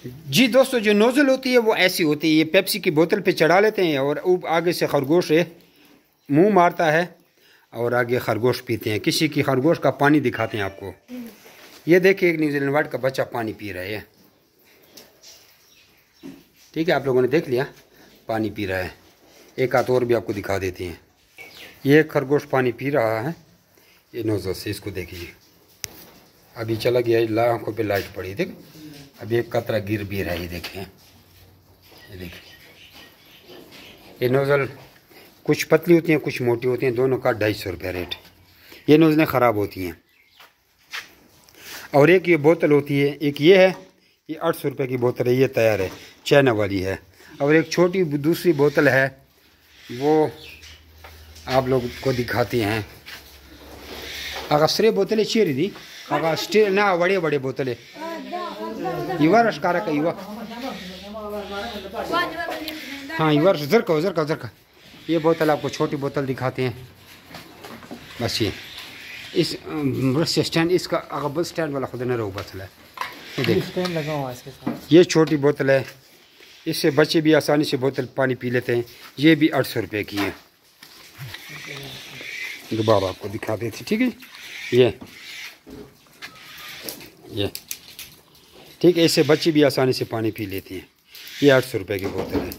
जी दोस्तों, जो नोज़ल होती है वो ऐसी होती है, ये पेप्सी की बोतल पे चढ़ा लेते हैं और आगे से खरगोश मुंह मारता है और आगे खरगोश पीते हैं। किसी की खरगोश का पानी दिखाते हैं आपको। ये देखिए, एक न्यूजीलैंड वाइट का बच्चा पानी पी रहा है। ठीक है, आप लोगों ने देख लिया, पानी पी रहा है। एक हाथ और भी आपको दिखा देते हैं। ये खरगोश पानी पी रहा है, ये नोज़ल से। इसको देखिए, अभी चला गया, आंखों पे लाइट पड़ी, देख अभी एक कतरा गिर भी रहा है। ये देखें, ये देखिए, ये नोज़ल कुछ पतली होती हैं, कुछ मोटी होती हैं, दोनों का 250 रुपये रेट। ये नोज़लें ख़राब होती हैं। और एक ये बोतल होती है, एक ये है, ये 800 रुपये की बोतल है, ये तैयार है, चाइना वाली है। और एक छोटी दूसरी बोतल है, वो आप लोग को दिखाती हैं। अगर स्ट्रे बोतलें चेरी दी, अगर स्टे ना बड़े बड़े बोतलें युवा रश्कारा का युवा, हाँ युवा जरका जरका जरका। ये बोतल आपको छोटी बोतल दिखाते हैं। बस ये इस बस स्टैंड, इसका अगर बस स्टैंड वाला खुद न रहो बोतल है, ये देख स्टैंड लगा हुआ है इसके साथ। ये छोटी बोतल है, इससे बच्चे भी आसानी से बोतल पानी पी लेते हैं। ये भी 800 रुपये की है। दोबारा आपको दिखा देती, ठीक है। ये ठीक है, इससे बच्चे भी आसानी से पानी पी लेते हैं। ये 800 रुपये की बोतल है।